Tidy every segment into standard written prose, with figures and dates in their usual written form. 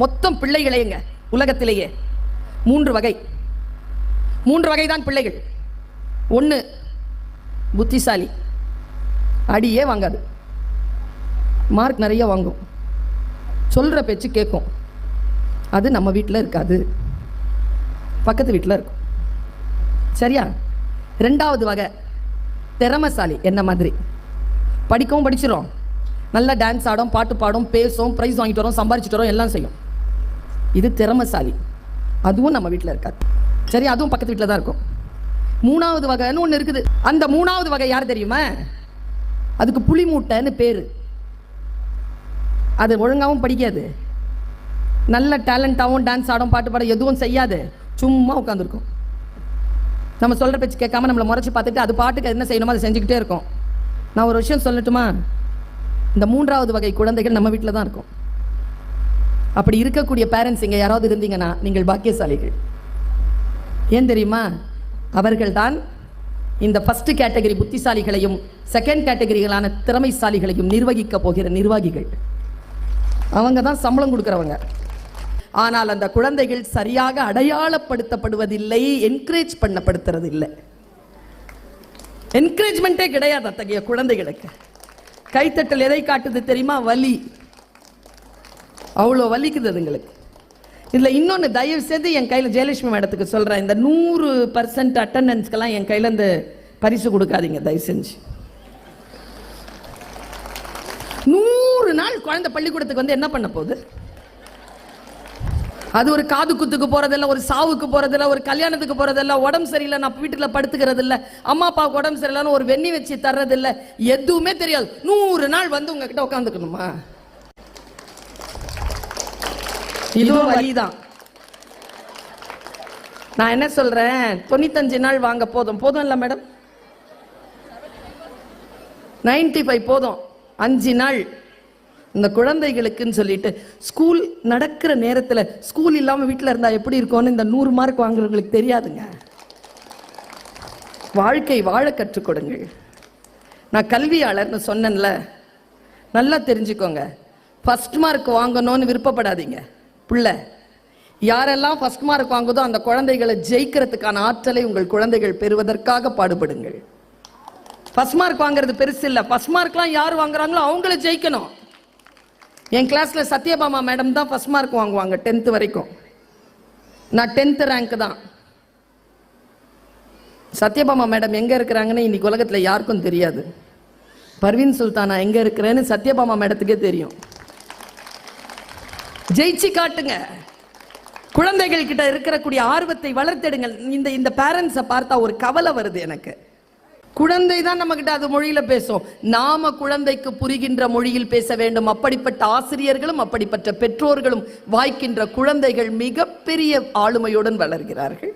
மொத்தம் பிள்ளைகளேங்க உலகத்திலேயே 3 வகை தான் பிள்ளைகள். 1 புத்திசாலி, அடியே வாங்காது, மார்க் நிறைய வாங்கும், சொல்கிற பேச்சு கேட்கும். அது நம்ம வீட்டில் இருக்காது, பக்கத்து வீட்டில் இருக்கும். சரியா? 2வது வகை திறமைசாலி, என்ன மாதிரி படிக்கவும் படிச்சிடும், நல்லா டான்ஸ் ஆடும், பாட்டு பாடும், பேசும், ப்ரைஸ் வாங்கிட்டு வரோம், சம்பாரிச்சிட்டு வரோம், எல்லாம் செய்யும். இது திறமைசாலி, அதுவும் நம்ம வீட்டில் இருக்காது. சரி, அதுவும் பக்கத்து வீட்டில் தான் இருக்கும். 3வது வகைன்னு ஒன்று இருக்குது. அந்த 3வது வகை யார் தெரியுமா? அதுக்கு புளி மூட்டைன்னு பேர். அது ஒழுங்காகவும் படிக்காது, நல்ல டேலண்டாகவும் டான்ஸ் ஆடும், பாட்டு பாட எதுவும் செய்யாது, சும்மா உட்காந்துருக்கும். நம்ம சொல்கிற பேச்சு கேட்காம நம்மளை முறைச்சி பார்த்துட்டு அது பாட்டுக்கு என்ன செய்யணுமோ அதை செஞ்சுக்கிட்டே இருக்கும். நான் ஒரு விஷயம் சொல்லட்டுமா? இந்த 3வது வகை குழந்தைகள் நம்ம வீட்டில் தான் இருக்கும். அப்படி இருக்கக்கூடிய பேரண்ட்ஸ் இங்கே யாராவது இருந்தீங்கன்னா நீங்கள் பாக்கியசாலிகள். ஏன் தெரியுமா? அவர்கள் தான் இந்த ஃபர்ஸ்ட் கேட்டகரி புத்திசாலிகளையும் செகண்ட் கேட்டகரிகளான திறமைசாலிகளையும் நிர்வகிக்க போகிற நிர்வாகிகள். அவங்க தான் சம்பளம் கொடுக்குறவங்க. ஆனால் அந்த குழந்தைகள் சரியாக அடையாளப்படுத்தப்படுவதில்லை, என்கரேஜ் பண்ணப்படுத்துறது இல்லை. என்கரேஜ்மெண்ட்டே கிடையாது அத்தகைய குழந்தைகளுக்கு. கைத்தட்டல் எதை காட்டுது தெரியுமா? வலி. அவ்வளோ வலிக்குது அதுங்களுக்கு. இதில் இன்னொன்று, தயவு செய்து என் கையில் ஜெயலட்சுமி மேடத்துக்கு சொல்கிறேன், இந்த 100% அட்டண்டன்ஸ்க்கெல்லாம் என் கையில் இந்த பரிசு கொடுக்காதீங்க தயவு செஞ்சு. 100 நாள் குழந்தை பள்ளிக்கூடத்துக்கு வந்து என்ன பண்ண போகுது? அது ஒரு காது குத்துக்கு போறதில்ல, ஒரு சாவுக்கு போறதில்ல, ஒரு கல்யாணத்துக்கு போறதில்ல, உடம்பு சரியில்லை நான் வீட்டில் படுத்துக்கிறது இல்லை, அம்மா அப்பாவுக்கு உடம்பு சரியில்லைன்னு ஒரு வெண்ணி வச்சு தர்றதில்லை, எதுவுமே தெரியாது. 100 நாள் வந்து உங்ககிட்ட உட்காந்துக்கணுமா? இதுவும் வலிதான். நான் என்ன சொல்றேன், 95 நாள் வாங்க போதும். போதும் இல்லை மேடம்? 95 போதும். 5 நாள் இந்த குழந்தைகளுக்குன்னு சொல்லிட்டு ஸ்கூல் நடக்கிற நேரத்தில் ஸ்கூல் இல்லாமல் வீட்டில் இருந்தால் எப்படி இருக்கும்னு இந்த 100 மார்க் வாங்குறவங்களுக்கு தெரியாதுங்க. வாழ்க்கை வாழ கற்றுக் கொடுங்கள். நான் கல்வியாளர்னு சொன்னேன்ல, நல்லா தெரிஞ்சுக்கோங்க. ஃபர்ஸ்ட் மார்க் வாங்கணும்னு விருப்பப்படாதீங்க. பிள்ளை யாரெல்லாம் ஃபர்ஸ்ட் மார்க் வாங்குதோ அந்த குழந்தைகளை ஜெயிக்கிறதுக்கான ஆற்றலை உங்கள் குழந்தைகள் பெறுவதற்காக பாடுபடுங்கள். ஃபர்ஸ்ட் மார்க் வாங்குறது பெருசு இல்லை, ஃபர்ஸ்ட் மார்க்லாம் யார் வாங்குறாங்களோ அவங்கள ஜெயிக்கணும். என் கிளாஸ்ல சத்யபாமா மேடம் தான் ஃபர்ஸ்ட் மார்க் வாங்குவாங்க 10th வரைக்கும். நான் 10th ரேங்க் தான். சத்யபாமா மேடம் எங்க இருக்கிறாங்கன்னு இன்னைக்கு உலகத்துல யாருக்கும் தெரியாது. பர்வீன் சுல்தானா எங்க இருக்கிறேன்னு சத்யபாமா மேடத்துக்கே தெரியும். ஜெயிச்சு காட்டுங்க. குழந்தைகள் கிட்ட இருக்கக்கூடிய ஆர்வத்தை வளர்த்தெடுங்கள். இந்த பேரண்ட்ஸை பார்த்தா ஒரு கவலை வருது எனக்கு. குழந்தை தான் நம்ம கிட்ட அது மொழியில பேசும், நாம குழந்தைக்கு புரிகின்ற மொழியில் பேச வேண்டும். அப்படிப்பட்ட ஆசிரியர்களும் அப்படிப்பட்ட பெற்றோர்களும் வாய்க்கின்ற குழந்தைகள் மிகப்பெரிய ஆளுமையுடன் வளர்கிறார்கள்.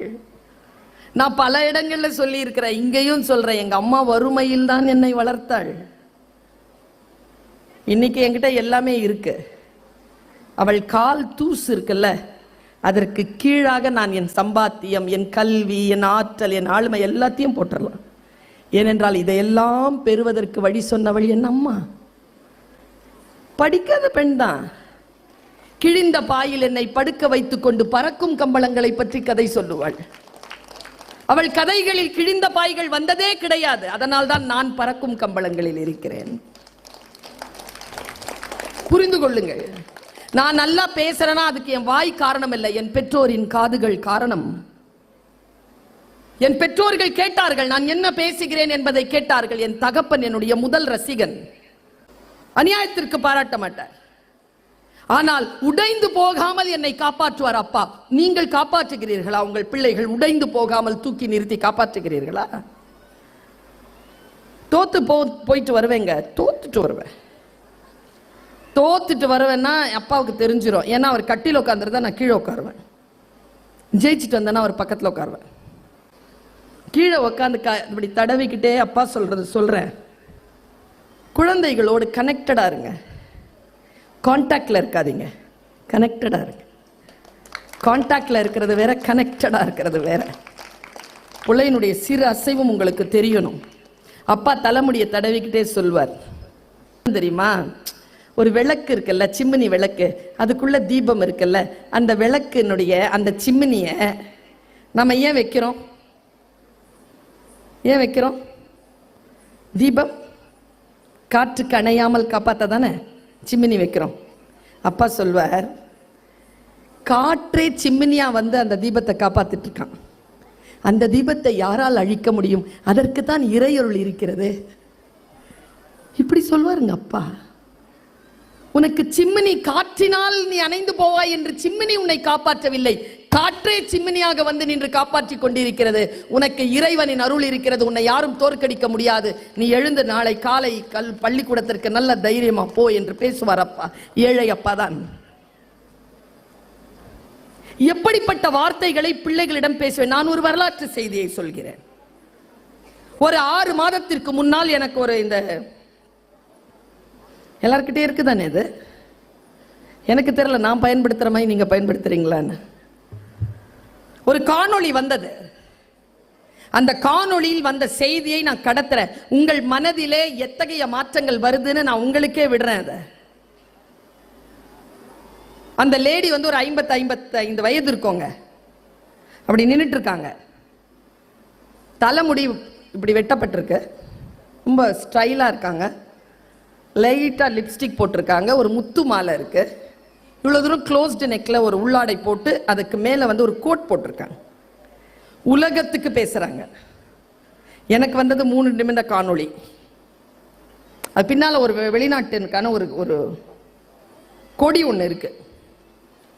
நான் பல இடங்கள்ல சொல்லி இருக்கிறேன், இங்கேயும் சொல்றேன், எங்க அம்மா வறுமையில் தான் என்னை வளர்த்தாள். இன்னைக்கு என்கிட்ட எல்லாமே இருக்கு. அவள் கால் தூசு இருக்குல்ல, அதற்கு கீழாக நான் என் சம்பாத்தியம், என் கல்வி, என் ஆற்றல், என் ஆளுமை எல்லாத்தையும் போட்டுடலாம். ஏனென்றால் இதையெல்லாம் பெறுவதற்கு வழி சொன்னவள் என் அம்மா. படிக்காத பெண் தான். கிழிந்த பாயில் என்னை படுக்க வைத்துக் கொண்டு பறக்கும் கம்பளங்களை பற்றி கதை சொல்லுவாள். அவள் கதைகளில் கிழிந்த பாய்கள் வந்ததே கிடையாது. அதனால் தான் நான் பறக்கும் கம்பளங்களில் இருக்கிறேன். புரிந்து கொள்ளுங்கள். நான் நல்லா பேசுறேன்னா அதுக்கு என் வாய் காரணம் இல்லை, என் பெற்றோரின் காதுகள் காரணம். என் பெற்றோர்கள் கேட்டார்கள், நான் என்ன பேசுகிறேன் என்பதை கேட்டார்கள். என் தகப்பன் என்னுடைய முதல் ரசிகன். அநியாயத்திற்கு பாராட்ட மாட்டார், ஆனால் உடைந்து போகாமல் என்னை காப்பாற்றுவார். அப்பா, நீங்கள் காப்பாற்றுகிறீர்களா? உங்கள் பிள்ளைகள் உடைந்து போகாமல் தூக்கி நிறுத்தி காப்பாற்றுகிறீர்களா? தோத்து போயிட்டு வருவேங்க, தோத்துட்டு வருவேன். தோத்துட்டு வருவேன்னா அப்பாவுக்கு தெரிஞ்சிடும். ஏன்னா அவர் கட்டில் உட்காந்துருந்தா நான் கீழே உட்காருவேன். ஜெயிச்சுட்டு வந்தேன்னா அவர் பக்கத்தில் உட்காருவேன். கீழே உட்காந்து இப்படி தடவிக்கிட்டே அப்பா சொல்றது சொல்றேன். குழந்தைகளோடு கனெக்டடா இருங்க, கான்டாக்ட்ல இருக்காதீங்க, கனெக்டடா இருங்க. கான்டாக்ட்ல இருக்கிறது வேற, கனெக்டடா இருக்கிறது வேற. பிள்ளையினுடைய சிறு அசைவும் உங்களுக்கு தெரியணும். அப்பா தலைமுடியை தடவிக்கிட்டே சொல்வார் தெரியுமா, ஒரு விளக்கு இருக்குல்ல, சிம்மினி விளக்கு, அதுக்குள்ள தீபம் இருக்குல்ல, அந்த விளக்கினுடைய அந்த சிம்மினியை நம்ம ஏன் வைக்கிறோம்? ஏன் வைக்கிறோம்? தீபம் காற்றுக்கு அணையாமல் காப்பாற்ற தானே சிம்மினி வைக்கிறோம். அப்பா சொல்வார், காற்றே சிம்மினியா வந்து அந்த தீபத்தை காப்பாத்திட்டு இருக்கான். அந்த தீபத்தை யாரால் அழிக்க முடியும்? அதற்கு தான் இறையருள் இருக்கிறது. இப்படி சொல்வாருங்க அப்பா. உனக்கு சிம்மினி, காற்றினால் நீ அணைந்து போவாய் என்று சிம்மினி உன்னை காப்பாற்றவில்லை, காற்றே சிம்மினியாக வந்து நின்று காப்பாற்றி கொண்டிருக்கிறது. உனக்கு இறைவனின் அருள் இருக்கிறது, உன்னை யாரும் தோற்கடிக்க முடியாது. நீ எழுந்து நாளை காலை பள்ளிக்கூடத்திற்கு நல்ல தைரியமா போ என்று பேசுவார் அப்பா. ஏழை அப்பா தான். எப்படிப்பட்ட வார்த்தைகளை பிள்ளைகளிடம் பேசுவேன். நான் ஒரு வரலாற்று செய்தியை சொல்கிறேன். ஒரு 6 மாதத்திற்கு முன்னால் எனக்கு ஒரு, இந்த எல்லார்கிட்டே இருக்குதானே இது, எனக்கு தெரியல நான் பயன்படுத்துற மாதிரி நீங்க பயன்படுத்துறீங்களான்னு, ஒரு காணொளி வந்தது. அந்த காணொளியில் வந்த செய்தியை நான் கடத்துறேன். உங்கள் மனதிலே எத்தகைய மாற்றங்கள் வருதுன்னு நான் உங்களுக்கே விடுறேன். அதை அந்த லேடி வந்து ஒரு 55 வயது இருக்கோங்க, அப்படி நின்றுட்டு இருக்காங்க. தலைமுடி இப்படி வெட்டப்பட்டிருக்கு, ரொம்ப ஸ்டைலா இருக்காங்க, லைட்டா லிப்ஸ்டிக் போட்டிருக்காங்க, ஒரு முத்து மாலை இருக்கு, இவ்வளவு தூரம் க்ளோஸ்டு நெக்ல ஒரு உள்ளாடை போட்டு அதுக்கு மேல வந்து ஒரு கோட் போட்டிருக்காங்க. உலகத்துக்கு பேசுறாங்க. எனக்கு வந்தது 3 நிமிட காணொளி. அது பின்னால ஒரு வெளிநாட்டுக்கான ஒரு கொடி ஒன்று இருக்கு.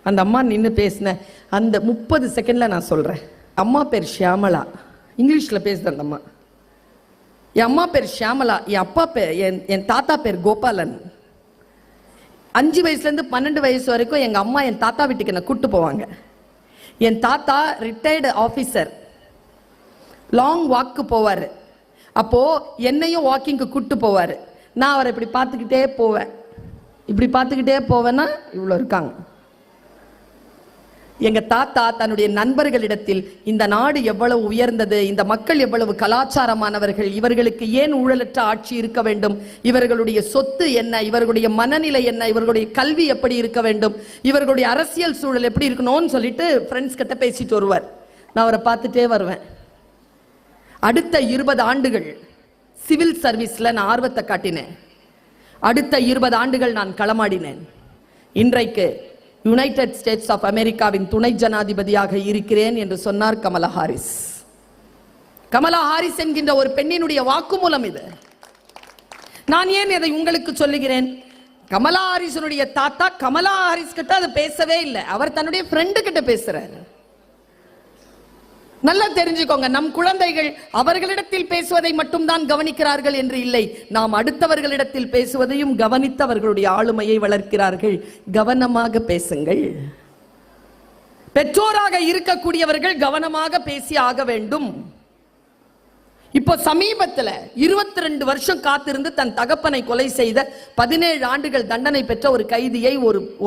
அந்த அம்மா நின்று பேசின அந்த 30 செகண்ட்ல நான் சொல்றேன். அம்மா பேர் ஷியாமலா, இங்கிலீஷ்ல பேசுது அந்த அம்மா. என் அம்மா பேர் ஷியாமலா, என் அப்பா பேர், என் தாத்தா பேர் கோபாலன். 5 வயசுலேருந்து 12 வயசு வரைக்கும் எங்கள் அம்மா என் தாத்தா வீட்டுக்கு என்னை கூப்பிட்டு போவாங்க. என் தாத்தா ரிட்டையர்டு ஆஃபீஸர், லாங் வாக்கு போவார். அப்போது என்னையும் வாக்கிங்க்கு கூப்பிட்டு போவார். நான் அவரை இப்படி பார்த்துக்கிட்டே போவேன். இப்படி பார்த்துக்கிட்டே போவேன்னா இவ்வளோ இருக்காங்க. எங்கள் தாத்தா தன்னுடைய நண்பர்களிடத்தில் இந்த நாடு எவ்வளவு உயர்ந்தது, இந்த மக்கள் எவ்வளவு கலாச்சாரமானவர்கள், இவர்களுக்கு ஏன் ஊழலற்ற ஆட்சி இருக்க வேண்டும், இவர்களுடைய சொத்து என்ன, இவர்களுடைய மனநிலை என்ன, இவர்களுடைய கல்வி எப்படி இருக்க வேண்டும், இவர்களுடைய அரசியல் சூழல் எப்படி இருக்கணும்னு சொல்லிட்டு ஃப்ரெண்ட்ஸ் கிட்ட பேசிட்டு வருவார். நான் அவரை பார்த்துட்டே வருவேன். அடுத்த 20 ஆண்டுகள் சிவில் சர்வீஸில் நான் ஆர்வத்தை காட்டினேன். அடுத்த 20 ஆண்டுகள் நான் களமாடினேன். இன்றைக்கு யுனைடெட் ஸ்டேட்ஸ் ஆஃப் அமெரிக்காவின் துணை ஜனாதிபதியாக இருக்கிறேன் என்று சொன்னார் கமலா ஹாரிஸ். கமலா ஹாரிஸ் என்கின்ற ஒரு பெண்ணினுடைய வாக்குமூலம் இது. நான் ஏன் இதை உங்களுக்கு சொல்லுகிறேன்? கமலா ஹாரிஸனுடைய தாத்தா கமலா ஹாரிஸ் கிட்ட அதை பேசவே இல்லை, அவர் தன்னுடைய ஃப்ரெண்டு கிட்ட பேசுறாரு. நல்லா தெரிஞ்சுக்கோங்க, நம் குழந்தைகள் அவர்களிடத்தில் பேசுவதை மட்டும்தான் கவனிக்கிறார்கள் என்று இல்லை, நாம் அடுத்தவர்களிடத்தில் பேசுவதையும் கவனித்தவர்களுடைய ஆளுமையை வளர்க்கிறார்கள். கவனமாக பேசுங்கள். பெற்றோராக இருக்கக்கூடியவர்கள் கவனமாக பேசி ஆக வேண்டும். இப்போ சமீபத்தில் 22 வருஷம் காத்திருந்து தன் தகப்பனை கொலை செய்த 17 ஆண்டுகள் தண்டனை பெற்ற ஒரு கைதியை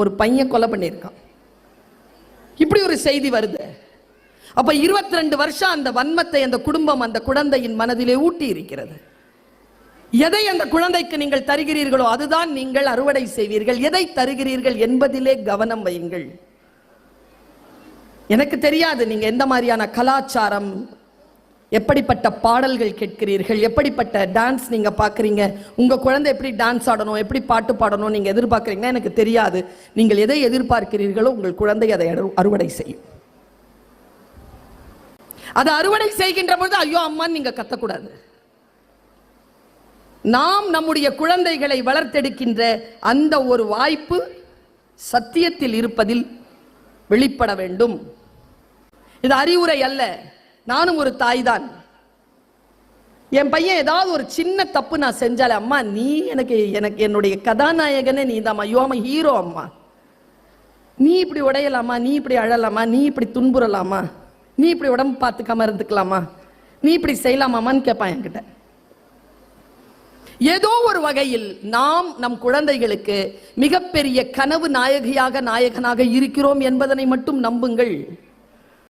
ஒரு பையன் கொலை பண்ணியிருக்கான். இப்படி ஒரு செய்தி வருது. அப்ப 22 வருஷம் அந்த வன்மத்தை அந்த குடும்பம் அந்த குழந்தையின் மனதிலே ஊட்டி இருக்கிறது. எதை அந்த குழந்தைக்கு நீங்கள் தருகிறீர்களோ அதுதான் நீங்கள் அறுவடை செய்வீர்கள். எதை தருகிறீர்கள் என்பதிலே கவனம் வையுங்கள். எனக்கு தெரியாது நீங்க எந்த மாதிரியான கலாச்சாரம், எப்படிப்பட்ட பாடல்கள் கேட்கிறீர்கள், எப்படிப்பட்ட டான்ஸ் நீங்க பாக்குறீங்க, உங்க குழந்தை எப்படி டான்ஸ் ஆடணும், எப்படி பாட்டு பாடணும் நீங்க எதிர்பார்க்கிறீங்கன்னா எனக்கு தெரியாது. நீங்கள் எதை எதிர்பார்க்கிறீர்களோ உங்கள் குழந்தை அதை அறுவடை செய்யும். அதை அறுவடை செய்கின்ற பொழுது ஐயோ அம்மான்னு நீங்க கத்தக்கூடாது. நாம் நம்முடைய குழந்தைகளை வளர்த்தெடுக்கின்ற அந்த ஒரு வாய்ப்பு சத்தியத்தில் இருப்பதில் வெளிப்பட வேண்டும். இது அறிவுரை அல்ல. நானும் ஒரு தாய் தான். என் பையன் ஏதாவது ஒரு சின்ன தப்பு நான் செஞ்சாலே, அம்மா நீ எனக்கு என்னுடைய கதாநாயகனே நீ தான், ஐயோ அம்மா ஹீரோ, அம்மா நீ இப்படி உடையலாமா, நீ இப்படி அழலாமா, நீ இப்படி துன்புறலாமா, நீ இப்படி உடம்பு பார்த்துக்காம இருந்துக்கலாமா, நீ இப்படி செய்யலாமான்னு கேட்பான் என்கிட்ட. ஏதோ ஒரு வகையில் நாம் நம் குழந்தைகளுக்கு மிகப்பெரிய கனவு நாயகியாக நாயகனாக இருக்கிறோம் என்பதனை மட்டும் நம்புங்கள்.